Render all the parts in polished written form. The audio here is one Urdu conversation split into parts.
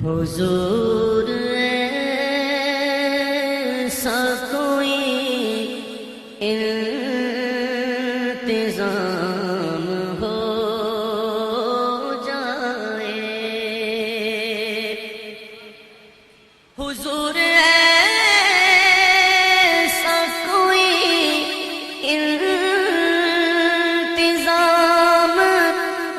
حضور ایسا کوئی انتظام ہو جائے، حضور ایسا کوئی انتظام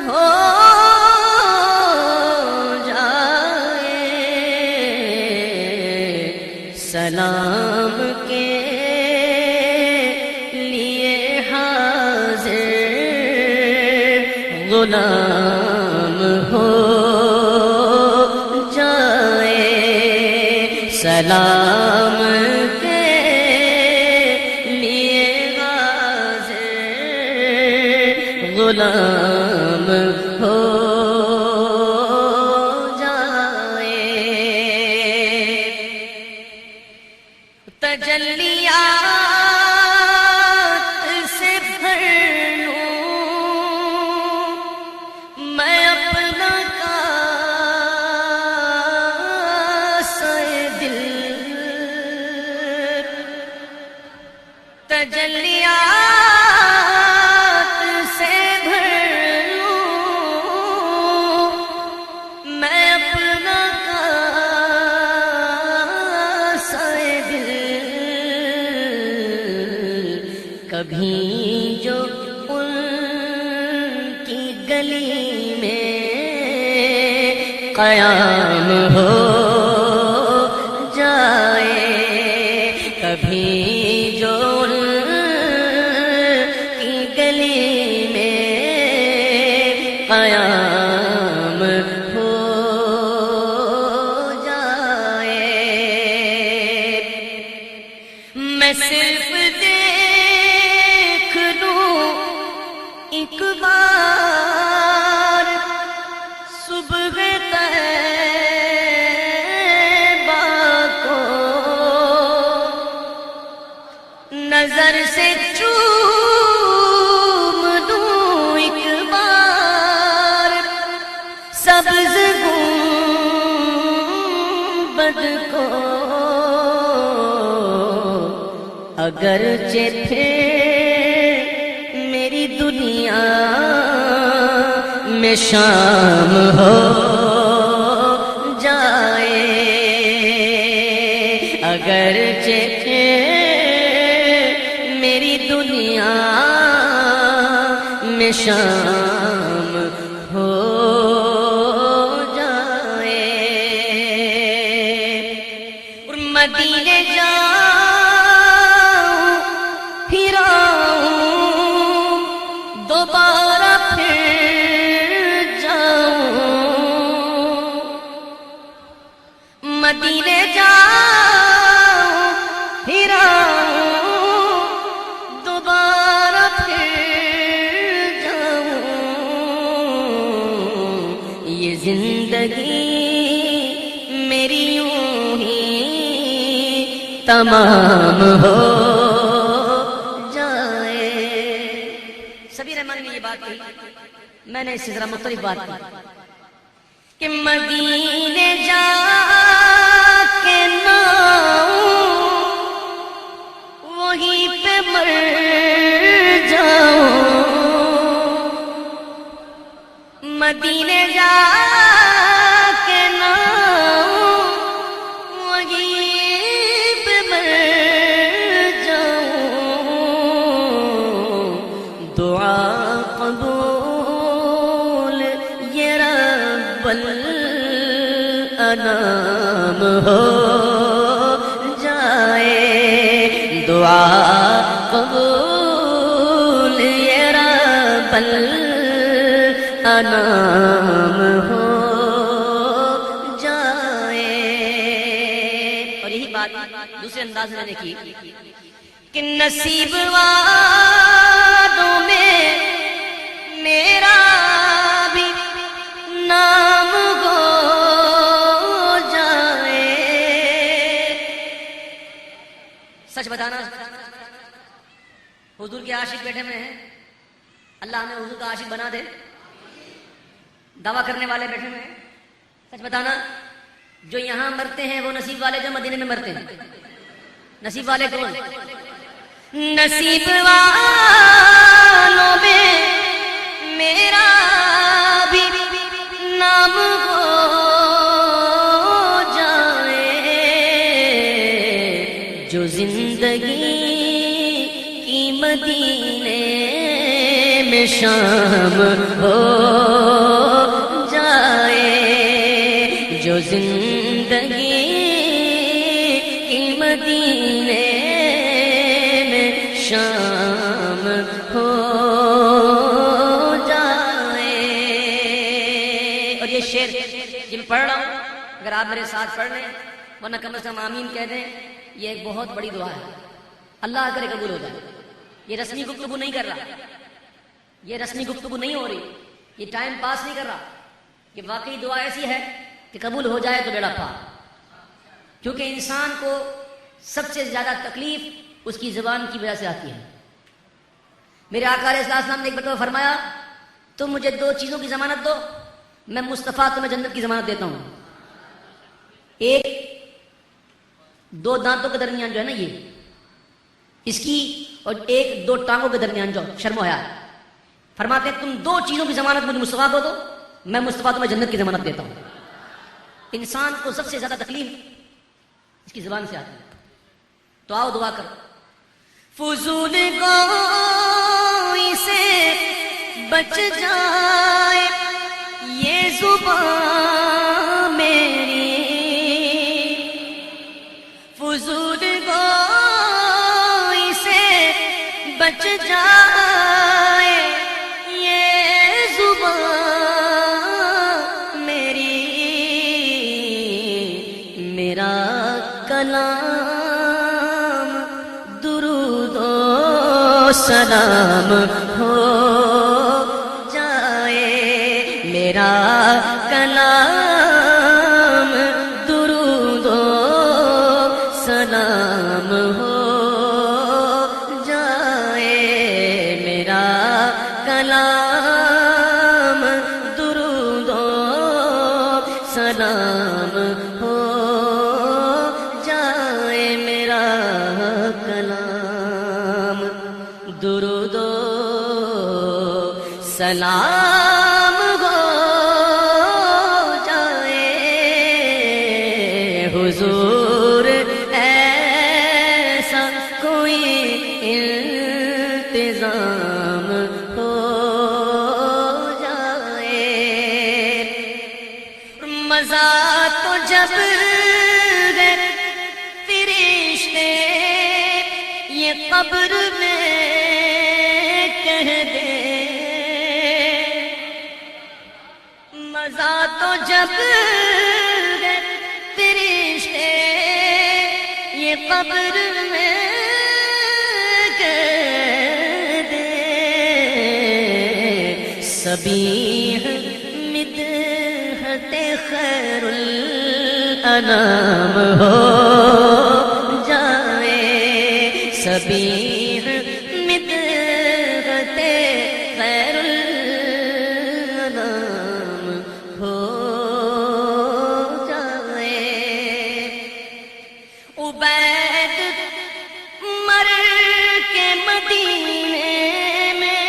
ہو سلام کے لیے حاضر غلام ہو جائے، سلام کے لیے حاضر غلام ہو تجلیات سے بھر لوں میں اپنا کاسہ دل، تجلیات سے بھر لوں میں اپنا کبھی جو ان کی گلی میں قیام ہو جائے، کبھی جو ان کی گلی میں قیام ہو جائے، میں صرف ایک بار صبح طیبہ کو نظر سے چوم دوں، ایک بار سبز گنبد کو اگرچہ پھر میری دنیا میں شام ہو جائے، اگرچہ میری دنیا میں شام ہو جائے، اور مدینے جاؤں پھر آؤں دوبارہ پھر جاؤں، مدینے جاؤں پھر آؤں دوبارہ پھر جاؤں، یہ زندگی میری یوں ہی تمام ہو میں نے اس سے ذرا مختلف بات کی کہ مدینے جا کے ناؤں وہیں پہ مر جاؤں، مدینے جا کے ناؤں وہیں پہ مر جاؤں، دعا قبول یہ رب الانام ہو جائے، دعا قبول یہ رب الانام ہو جائے، اور یہی بات دوسرے انداز میں نے کی کہ نصیب وعدوں میں میرا بھی نام ہو جائے، سچ بتانا حضور کے عاشق بیٹھے میں ہیں، اللہ ہمیں حضور کا عاشق بنا دے، دعویٰ کرنے والے بیٹھے ہوئے ہیں، سچ بتانا جو یہاں مرتے ہیں وہ نصیب والے جو مدینے میں مرتے ہیں. نصیب والے کون؟ نصیب والوں میں میرا بھی نام ہو جائے، جو زندگی کی مدینے میں شام ہو جائے، جو زندگی کی مدینے میں شام ہو جائے. اور یہ شعر جن پڑھ رہا ہوں اگر آپ میرے ساتھ پڑھ لیں ورنہ کم از کم آمین کہہ دیں، یہ ایک بہت بڑی دعا ہے، اللہ کرے قبول ہو جائے. یہ رسمی گفتگو نہیں کر رہا، یہ رسمی گفتگو نہیں ہو رہی، یہ ٹائم پاس نہیں کر رہا، یہ واقعی دعا ایسی ہے کہ قبول ہو جائے تو بیڑا پار. کیونکہ انسان کو سب سے زیادہ تکلیف اس کی زبان کی وجہ سے آتی ہے. میرے آقا علیہ السلام نے ایک مرتبہ فرمایا تم مجھے 2 چیزوں کی ضمانت دو، میں مصطفیٰ تمہیں جنت کی ضمانت دیتا ہوں. ایک 2 دانتوں کے درمیان جو ہے نا یہ اس کی، اور ایک 2 ٹانگوں کے درمیان جو شرم و حیا. فرماتے ہیں تم 2 چیزوں کی ضمانت مجھے مصطفیٰ کو دو، میں مصطفیٰ تمہیں جنت کی ضمانت دیتا ہوں. انسان کو سب سے زیادہ تکلیف اس کی زبان سے آتی ہے. تو آؤ دعا کرو. فضول گوئی سے بچ جائے یہ زبان میری، فضول گوئی سے بچ جائے یہ زبان میری، میرا کلام درود و سلام ہو جائے، میرا کلام درود و سلام ہو جائے، میرا کلام درود و سلام ہو جائے، میرا کلام درود و سلام ہو جائے. حضور ایسا کوئی انتظام ہو جائے. مزہ تو جب فرشتے یہ قبر میں کہہ دے، مزہ تو جب فرشتے یہ قبر میں کہہ دے، سبیح مدحت خیر الانام ہو جائے، سبیح مدحت خیر الانام ہو جائے. عبید مر کے مدینے میں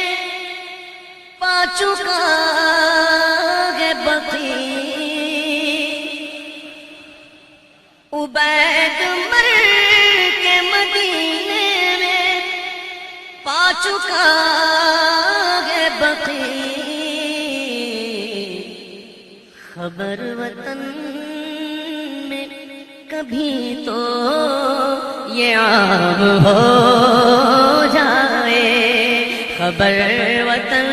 پا چکا ہے بقی، عبید مر کے مدینے میں پا چکا ہے بقی، خبر وطن میں کبھی تو یہ عام ہو جائے، خبر وطن